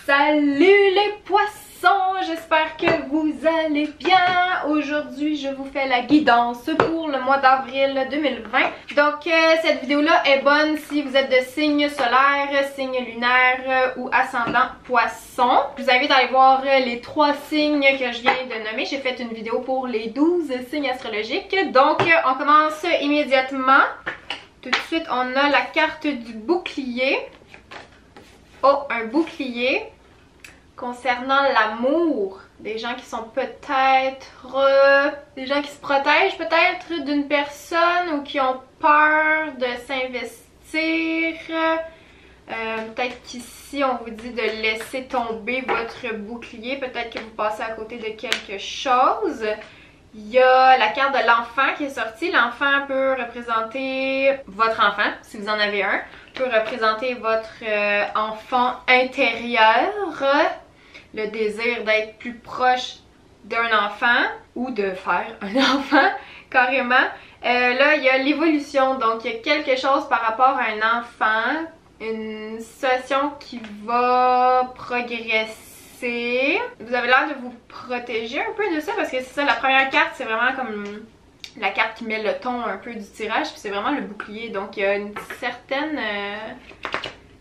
Salut les poissons, j'espère que vous allez bien. Aujourd'hui je vous fais la guidance pour le mois d'avril 2020. Donc cette vidéo là est bonne si vous êtes de signe solaire, signe lunaire ou ascendant poisson. Je vous invite à aller voir les 3 signes que je viens de nommer. J'ai fait une vidéo pour les 12 signes astrologiques. Donc on commence immédiatement. Tout de suite on a la carte du bouclier. Oh, un bouclier concernant l'amour. Des gens qui sont peut-être... des gens qui se protègent peut-être d'une personne ou qui ont peur de s'investir. Peut-être qu'ici on vous dit de laisser tomber votre bouclier. Peut-être que vous passez à côté de quelque chose. Il y a la carte de l'enfant qui est sortie. L'enfant peut représenter votre enfant, si vous en avez un. Peut représenter votre enfant intérieur. Le désir d'être plus proche d'un enfant ou de faire un enfant, carrément. Là, il y a l'évolution. Donc, il y a quelque chose par rapport à un enfant. Une situation qui va progresser. Vous avez l'air de vous protéger un peu de ça parce que c'est ça, la première carte c'est vraiment comme la carte qui met le ton un peu du tirage, puis c'est vraiment le bouclier. Donc il y a une certaine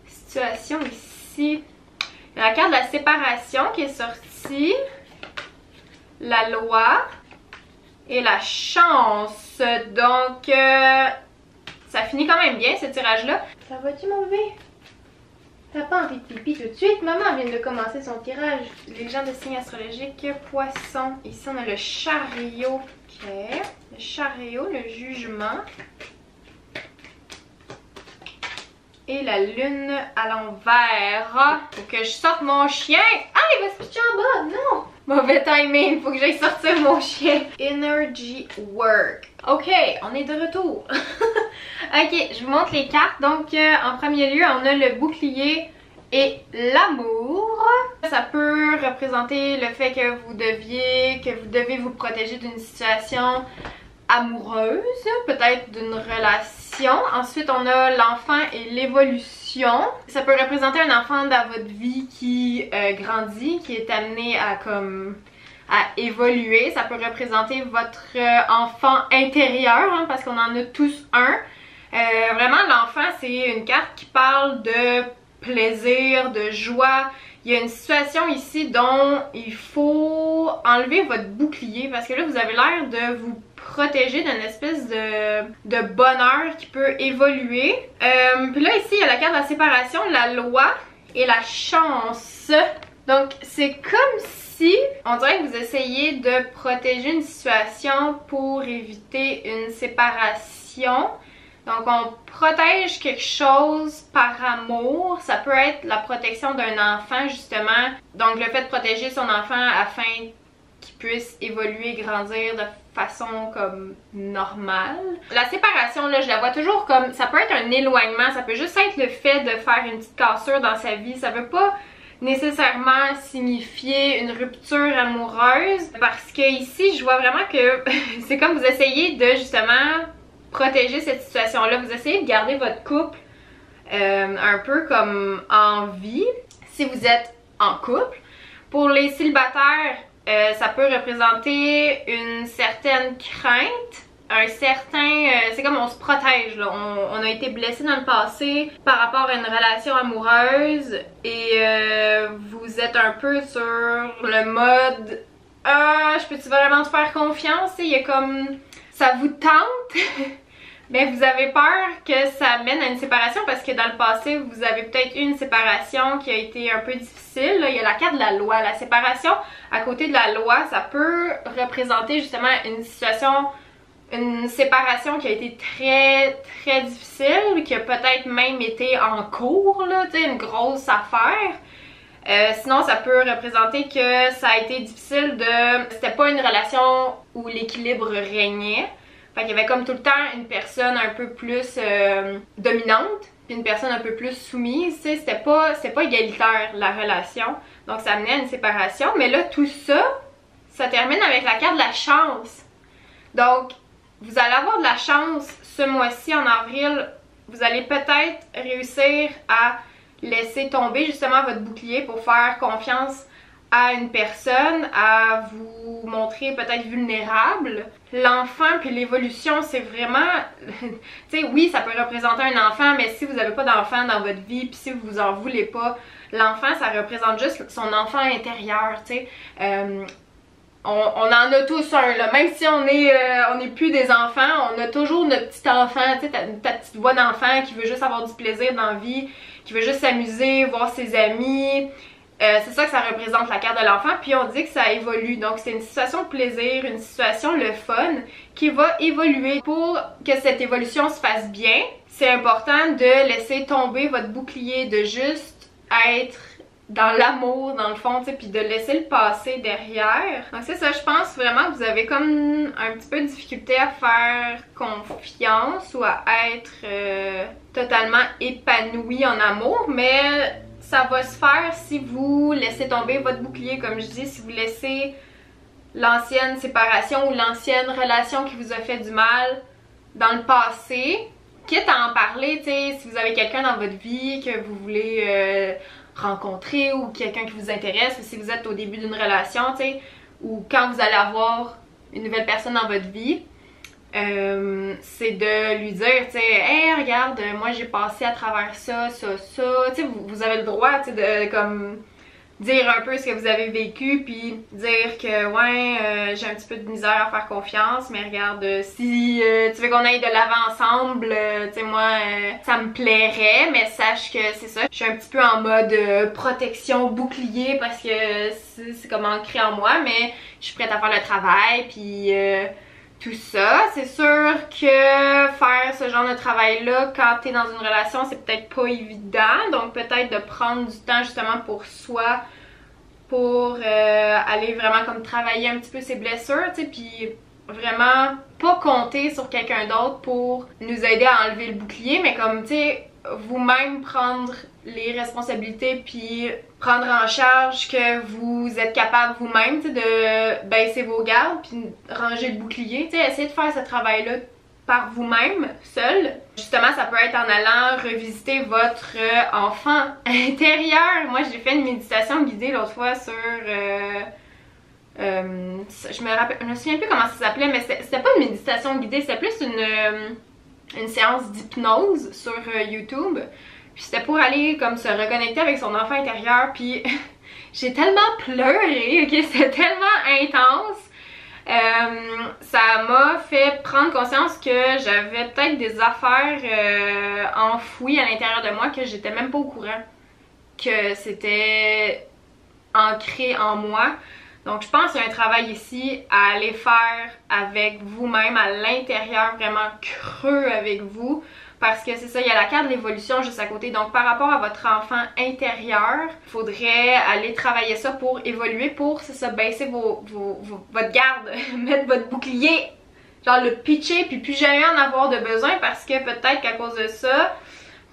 situation ici. Il y a la carte de la séparation qui est sortie, la loi et la chance. Donc ça finit quand même bien ce tirage là. Ça va-tu mon bébé? T'as pas envie de pipi tout de suite? Maman vient de commencer son tirage. Les gens de signes astrologiques, poisson. Ici, on a le chariot. Ok. Le chariot, le jugement. Et la lune à l'envers. Faut que je sorte mon chien. Ah, il va se pitcher en bas. Non! Mauvais timing. Faut que j'aille sortir mon chien. Energy work. Ok, on est de retour. Ok, je vous montre les cartes. Donc, en premier lieu, on a le bouclier et l'amour. Ça peut représenter le fait que vous devez vous protéger d'une situation amoureuse, peut-être d'une relation. Ensuite, on a l'enfant et l'évolution. Ça peut représenter un enfant dans votre vie qui grandit, qui est amené à évoluer. Ça peut représenter votre enfant intérieur, hein, parce qu'on en a tous un. Vraiment, l'enfant, c'est une carte qui parle de plaisir, de joie. Il y a une situation ici dont il faut enlever votre bouclier parce que là, vous avez l'air de vous protéger d'une espèce de bonheur qui peut évoluer. Puis là, ici, il y a la carte de la séparation, la loi et la chance. Donc, c'est comme si on dirait que vous essayez de protéger une situation pour éviter une séparation. Donc on protège quelque chose par amour. Ça peut être la protection d'un enfant justement. Donc le fait de protéger son enfant afin qu'il puisse évoluer, grandir de façon comme normale. La séparation là, je la vois toujours comme, ça peut être un éloignement. Ça peut juste être le fait de faire une petite cassure dans sa vie. Ça veut pas nécessairement signifier une rupture amoureuse. Parce que ici je vois vraiment que c'est comme vous essayez de justement protéger cette situation-là. Vous essayez de garder votre couple un peu comme en vie si vous êtes en couple. Pour les célibataires, ça peut représenter une certaine crainte, un certain... c'est comme on se protège, là. On a été blessé dans le passé par rapport à une relation amoureuse et vous êtes un peu sur le mode « je peux-tu vraiment te faire confiance? » Il y a comme... ça vous tente mais vous avez peur que ça mène à une séparation parce que dans le passé, vous avez peut-être eu une séparation qui a été un peu difficile. Là, il y a la carte de la loi. La séparation, à côté de la loi, ça peut représenter justement une situation, une séparation qui a été très difficile, qui a peut-être même été en cours, là, tu sais, une grosse affaire. Sinon, ça peut représenter que ça a été difficile de... C'était pas une relation où l'équilibre régnait. Fait qu'il y avait comme tout le temps une personne un peu plus dominante, puis une personne un peu plus soumise, tu sais, c'était pas égalitaire la relation. Donc ça amenait à une séparation, mais là tout ça, ça termine avec la carte de la chance. Donc vous allez avoir de la chance ce mois-ci en avril, vous allez peut-être réussir à laisser tomber justement votre bouclier pour faire confiance à une personne, à vous montrer peut-être vulnérable. L'enfant puis l'évolution, c'est vraiment... tu sais, oui, ça peut représenter un enfant, mais si vous n'avez pas d'enfant dans votre vie, puis si vous en voulez pas, l'enfant, ça représente juste son enfant intérieur, tu sais. On en a tous un, là. Même si on est plus des enfants, on a toujours notre petit enfant, tu sais, ta petite voix d'enfant qui veut juste avoir du plaisir dans la vie, qui veut juste s'amuser, voir ses amis. C'est ça que ça représente, la carte de l'enfant, puis on dit que ça évolue, donc c'est une situation de plaisir, une situation le fun qui va évoluer. Pour que cette évolution se fasse bien, c'est important de laisser tomber votre bouclier, de juste être dans l'amour dans le fond, tu sais, puis de laisser le passé derrière. Donc c'est ça, je pense vraiment que vous avez comme un petit peu de difficulté à faire confiance ou à être totalement épanoui en amour, mais ça va se faire si vous laissez tomber votre bouclier, comme je dis, si vous laissez l'ancienne séparation ou l'ancienne relation qui vous a fait du mal dans le passé, quitte à en parler, tu sais, si vous avez quelqu'un dans votre vie que vous voulez rencontrer ou quelqu'un qui vous intéresse, ou si vous êtes au début d'une relation, tu sais, ou quand vous allez avoir une nouvelle personne dans votre vie, c'est de lui dire, tu sais, hey, regarde, moi j'ai passé à travers ça, tu sais, vous avez le droit, tu sais, de comme dire un peu ce que vous avez vécu, puis dire que ouais, j'ai un petit peu de misère à faire confiance, mais regarde, si tu veux qu'on aille de l'avant ensemble, tu sais, moi ça me plairait, mais sache que c'est ça, je suis un petit peu en mode protection, bouclier, parce que c'est comme ancré en moi, mais je suis prête à faire le travail, puis tout ça. C'est sûr que faire ce genre de travail-là quand t'es dans une relation, c'est peut-être pas évident. Donc peut-être de prendre du temps justement pour soi, pour aller vraiment comme travailler un petit peu ses blessures, tu sais, puis vraiment pas compter sur quelqu'un d'autre pour nous aider à enlever le bouclier, mais comme, tu sais, vous-même prendre les responsabilités puis prendre en charge que vous êtes capable vous-même, tu sais, de baisser vos gardes puis ranger le bouclier, tu sais, essayer de faire ce travail-là par vous-même, seul. Justement, ça peut être en allant revisiter votre enfant intérieur. Moi, j'ai fait une méditation guidée l'autre fois sur... je me souviens plus comment ça s'appelait, mais c'était pas une méditation guidée, c'était plus une séance d'hypnose sur YouTube. Puis c'était pour aller comme se reconnecter avec son enfant intérieur, puis j'ai tellement pleuré, ok, c'était tellement intense. Ça m'a fait prendre conscience que j'avais peut-être des affaires enfouies à l'intérieur de moi que j'étais même pas au courant que c'était ancré en moi. Donc je pense qu'il y a un travail ici à aller faire avec vous-même, à l'intérieur, vraiment creux avec vous. Parce que c'est ça, il y a la carte de l'évolution juste à côté. Donc par rapport à votre enfant intérieur, il faudrait aller travailler ça pour évoluer, pour, c'est ça, baisser votre garde, mettre votre bouclier, genre le pitcher, puis plus jamais en avoir de besoin, parce que peut-être qu'à cause de ça,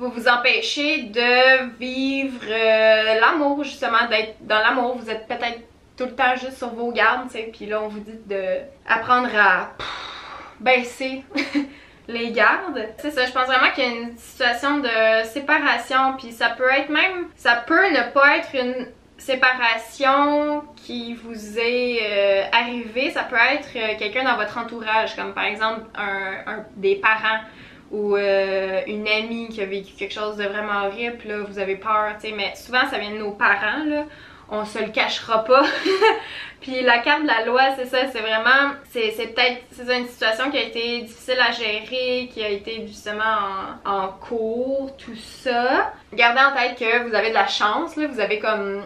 vous vous empêchez de vivre l'amour, justement, d'être dans l'amour. Vous êtes peut-être tout le temps juste sur vos gardes, tu sais, puis là on vous dit d'apprendre à baisser les gardes. C'est ça, je pense vraiment qu'il y a une situation de séparation, puis ça peut être même, ça peut ne pas être une séparation qui vous est arrivée, ça peut être quelqu'un dans votre entourage, comme par exemple des parents ou une amie qui a vécu quelque chose de vraiment horrible, là, vous avez peur, tu sais, mais souvent ça vient de nos parents, là. On se le cachera pas. Puis la carte de la loi, c'est ça, c'est vraiment, c'est peut-être, c'est ça, une situation qui a été difficile à gérer, qui a été justement en cours, tout ça. Gardez en tête que vous avez de la chance, là, vous avez comme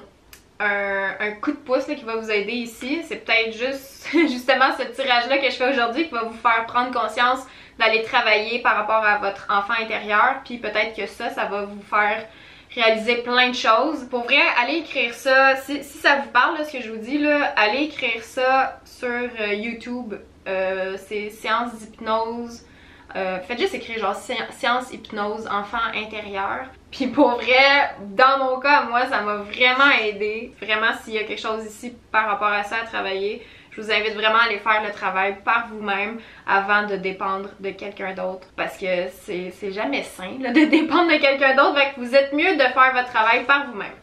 un coup de pouce là, qui va vous aider ici. C'est peut-être juste, justement, ce tirage-là que je fais aujourd'hui qui va vous faire prendre conscience d'aller travailler par rapport à votre enfant intérieur. Puis peut-être que ça va vous faire réaliser plein de choses. Pour vrai, allez écrire ça, si ça vous parle là, ce que je vous dis là, allez écrire ça sur YouTube, c'est séance d'hypnose, faites juste écrire genre séance hypnose enfant intérieur. Puis pour vrai, dans mon cas, moi ça m'a vraiment aidé, vraiment s'il y a quelque chose ici par rapport à ça à travailler, je vous invite vraiment à aller faire le travail par vous-même avant de dépendre de quelqu'un d'autre. Parce que c'est jamais sain là, de dépendre de quelqu'un d'autre, fait que vous êtes mieux de faire votre travail par vous-même.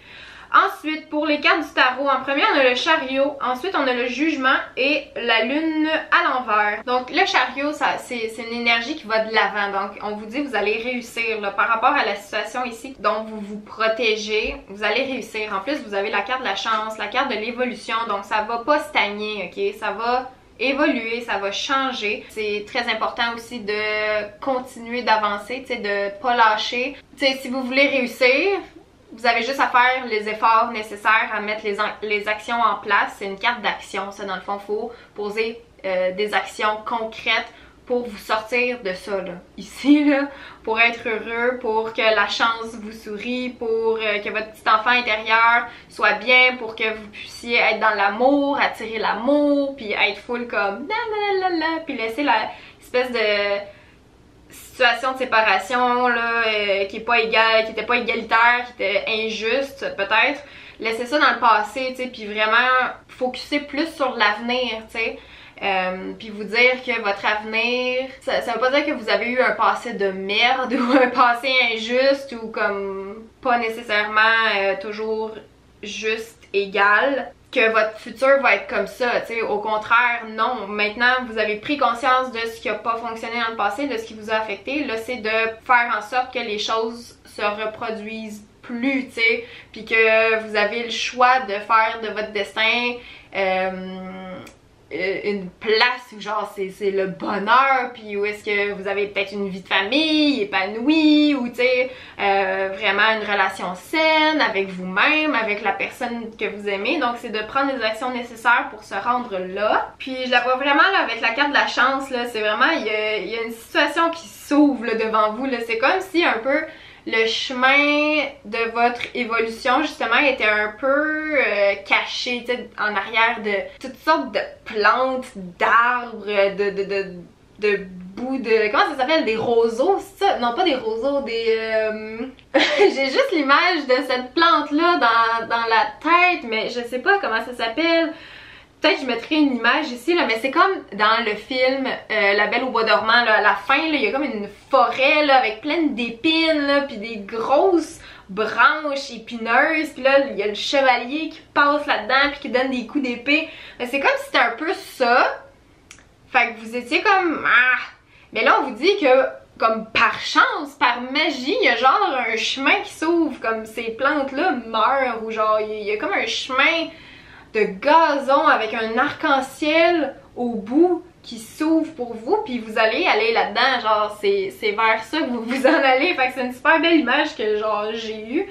Ensuite, pour les cartes du tarot, en premier on a le chariot, ensuite on a le jugement et la lune à l'envers. Donc le chariot, c'est une énergie qui va de l'avant, donc on vous dit que vous allez réussir là, par rapport à la situation ici dont vous vous protégez, vous allez réussir. En plus vous avez la carte de la chance, la carte de l'évolution, donc ça va pas stagner, ok, ça va évoluer, ça va changer. C'est très important aussi de continuer d'avancer, tu sais, de pas lâcher. Tu sais, si vous voulez réussir, vous avez juste à faire les efforts nécessaires à mettre les actions en place. C'est une carte d'action, ça dans le fond, il faut poser des actions concrètes pour vous sortir de ça, là. Ici, là, pour être heureux, pour que la chance vous sourie, pour que votre petit enfant intérieur soit bien, pour que vous puissiez être dans l'amour, attirer l'amour, puis être full comme la la la la, puis laisser la espèce de situation de séparation là, qui est pas égale, qui était pas égalitaire, qui était injuste peut-être, laissez ça dans le passé, tu sais, puis vraiment focusser plus sur l'avenir, tu sais, puis vous dire que votre avenir, ça veut pas dire que vous avez eu un passé de merde ou un passé injuste ou comme pas nécessairement toujours juste égal, que votre futur va être comme ça, tu sais, au contraire, non. Maintenant, vous avez pris conscience de ce qui n'a pas fonctionné dans le passé, de ce qui vous a affecté. Là, c'est de faire en sorte que les choses se reproduisent plus, tu sais, puis que vous avez le choix de faire de votre destin une place où genre c'est le bonheur, puis où est-ce que vous avez peut-être une vie de famille épanouie, ou tu sais vraiment une relation saine avec vous-même, avec la personne que vous aimez. Donc c'est de prendre les actions nécessaires pour se rendre là. Puis je la vois vraiment là avec la carte de la chance là, c'est vraiment il y a une situation qui s'ouvre là, devant vous là, c'est comme si un peu le chemin de votre évolution justement était un peu caché, tu sais, en arrière de toutes sortes de plantes, d'arbres, de bouts de... comment ça s'appelle? Des roseaux, c'est ça? Non, pas des roseaux, des... j'ai juste l'image de cette plante-là dans la tête, mais je sais pas comment ça s'appelle. Peut-être que je mettrai une image ici, là, mais c'est comme dans le film La Belle au bois dormant, là, à la fin, là, il y a comme une forêt là, avec plein d'épines, là, puis des grosses branches épineuses, puis là, il y a le chevalier qui passe là-dedans, puis qui donne des coups d'épée. C'est comme si c'était un peu ça. Fait que vous étiez comme... ah! Mais là, on vous dit que, comme par chance, par magie, il y a genre un chemin qui s'ouvre, comme ces plantes-là meurent, ou genre, il y a comme un chemin de gazon avec un arc-en-ciel au bout qui s'ouvre pour vous, puis vous allez aller là-dedans, genre c'est vers ça que vous vous en allez. Fait que c'est une super belle image que genre j'ai eue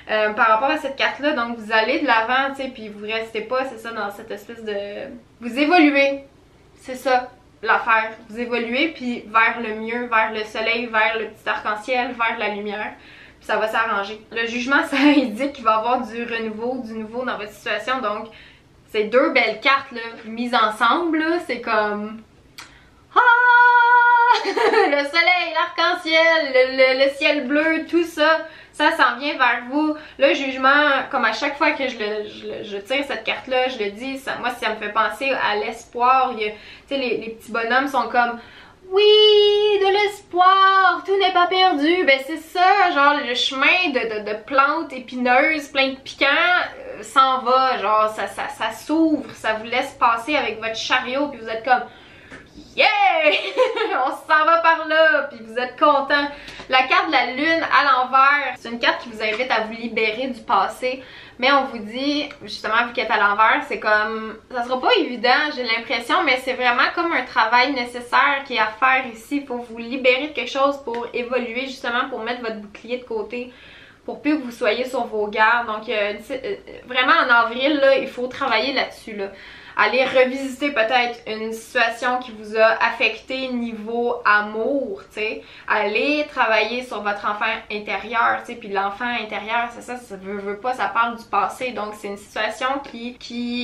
par rapport à cette carte-là. Donc vous allez de l'avant, tu sais, puis vous restez pas, c'est ça, dans cette espèce de... vous évoluez, c'est ça l'affaire, vous évoluez puis vers le mieux, vers le soleil, vers le petit arc-en-ciel, vers la lumière. Puis ça va s'arranger. Le jugement, ça indique qu'il va y avoir du renouveau, du nouveau dans votre situation. Donc, c'est deux belles cartes là, mises ensemble. C'est comme... ah! Le soleil, l'arc-en-ciel, le ciel bleu, tout ça, ça s'en vient vers vous. Le jugement, comme à chaque fois que je tire cette carte-là, je le dis, ça, moi ça me fait penser à l'espoir. Tu sais, les petits bonhommes sont comme... oui, de l'espoir, tout n'est pas perdu. Ben c'est ça, genre le chemin de plantes épineuses, plein de piquants, s'en va, genre ça s'ouvre, ça vous laisse passer avec votre chariot, puis vous êtes comme yeah! On s'en va par là, puis vous êtes content. La carte de la lune à l'envers, c'est une carte qui vous invite à vous libérer du passé. Mais on vous dit, justement, vu qu'elle est à l'envers, c'est comme... ça sera pas évident, j'ai l'impression, mais c'est vraiment comme un travail nécessaire qui est à faire ici. Il faut vous libérer de quelque chose pour évoluer, justement, pour mettre votre bouclier de côté, pour plus que vous soyez sur vos gardes. Donc, vraiment, en avril, là, il faut travailler là-dessus, là. Allez revisiter peut-être une situation qui vous a affecté niveau amour, tu sais. Allez travailler sur votre enfant intérieur, tu sais. Puis l'enfant intérieur, c'est ça, ça veut pas, ça parle du passé. Donc c'est une situation qui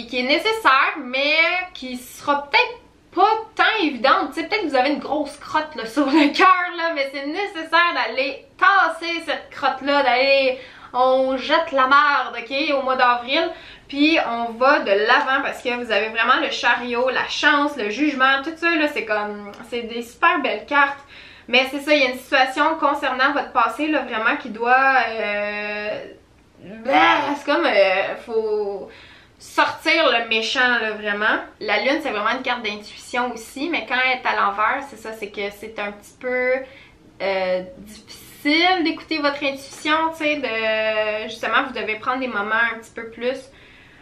est nécessaire, mais qui sera peut-être pas tant évidente. Tu sais, peut-être que vous avez une grosse crotte là, sur le cœur, là, mais c'est nécessaire d'aller tasser cette crotte-là, d'aller... on jette la merde, ok, au mois d'avril. Puis on va de l'avant parce que vous avez vraiment le chariot, la chance, le jugement, tout ça là, c'est des super belles cartes. Mais c'est ça, il y a une situation concernant votre passé là, vraiment qui doit... c'est comme... faut sortir le méchant là, vraiment. La lune c'est vraiment une carte d'intuition aussi, mais quand elle est à l'envers, c'est ça, c'est que c'est un petit peu difficile d'écouter votre intuition, tu sais, justement vous devez prendre des moments un petit peu plus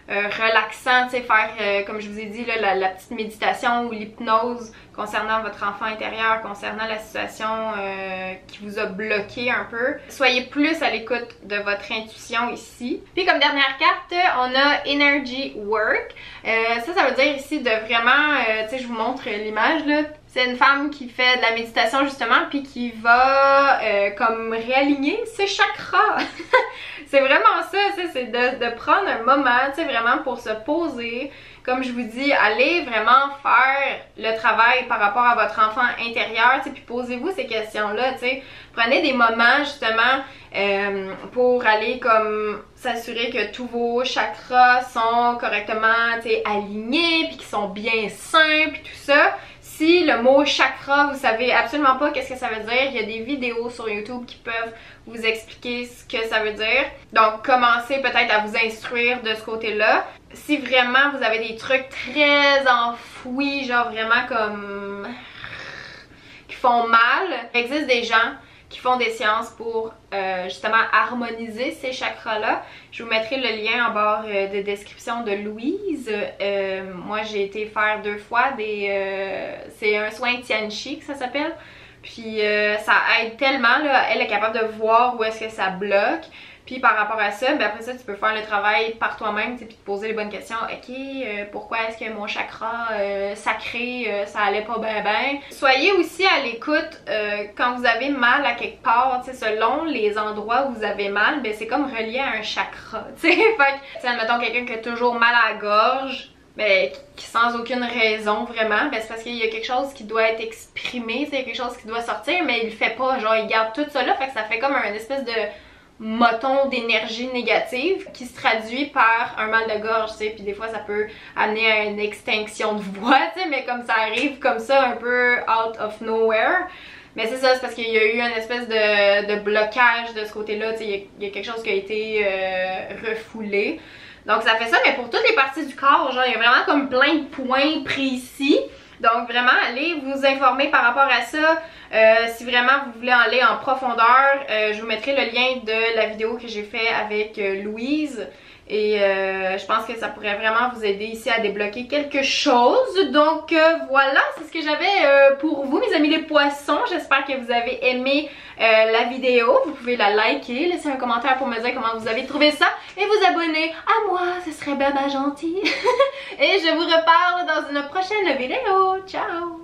relaxants, tu sais, faire comme je vous ai dit là, la petite méditation ou l'hypnose concernant votre enfant intérieur, concernant la situation qui vous a bloqué un peu. Soyez plus à l'écoute de votre intuition ici. Puis comme dernière carte, on a Energy Work. Ça veut dire ici de vraiment, tu sais, je vous montre l'image là. C'est une femme qui fait de la méditation justement puis qui va comme réaligner ses chakras. C'est vraiment ça, c'est de prendre un moment, tu sais, vraiment pour se poser. Comme je vous dis, allez vraiment faire le travail par rapport à votre enfant intérieur, tu sais, puis posez-vous ces questions-là, tu sais. Prenez des moments justement pour aller comme s'assurer que tous vos chakras sont correctement, tu sais, alignés, puis qu'ils sont bien sains, puis tout ça. Si le mot chakra, vous savez absolument pas qu'est-ce que ça veut dire, il y a des vidéos sur YouTube qui peuvent vous expliquer ce que ça veut dire. Donc, commencez peut-être à vous instruire de ce côté-là. Si vraiment vous avez des trucs très enfouis, genre vraiment comme... qui font mal, il existe des gens qui font des séances pour justement harmoniser ces chakras-là. Je vous mettrai le lien en barre de description de Louise. Moi, j'ai été faire 2 fois c'est un soin Tianchi que ça s'appelle. Puis ça aide tellement, là, elle est capable de voir où est-ce que ça bloque. Puis par rapport à ça, ben après ça, tu peux faire le travail par toi-même, puis te poser les bonnes questions. Ok, pourquoi est-ce que mon chakra sacré, ça allait pas ben? Soyez aussi à l'écoute quand vous avez mal à quelque part, tu sais, selon les endroits où vous avez mal, ben c'est comme relié à un chakra, tu sais. Fait que, admettons quelqu'un qui a toujours mal à la gorge, ben, qui sans aucune raison vraiment, ben c'est parce qu'il y a quelque chose qui doit être exprimé, il y a quelque chose qui doit sortir, mais il le fait pas, genre il garde tout ça là, fait que ça fait comme un espèce de moton d'énergie négative qui se traduit par un mal de gorge, tu sais, puis des fois ça peut amener à une extinction de voix, tu sais, mais comme ça arrive comme ça un peu out of nowhere. Mais c'est ça, c'est parce qu'il y a eu une espèce de blocage de ce côté-là, tu sais, il y a quelque chose qui a été refoulé. Donc ça fait ça, mais pour toutes les parties du corps, genre il y a vraiment comme plein de points précis. Donc vraiment, allez vous informer par rapport à ça. Si vraiment vous voulez aller en profondeur, je vous mettrai le lien de la vidéo que j'ai fait avec Louise. Et je pense que ça pourrait vraiment vous aider ici à débloquer quelque chose. Donc voilà, c'est ce que j'avais pour vous, mes amis les poissons. J'espère que vous avez aimé la vidéo. Vous pouvez la liker, laisser un commentaire pour me dire comment vous avez trouvé ça. Et vous abonner à moi, ce serait bien gentil. Et je vous reparle dans une prochaine vidéo. Ciao!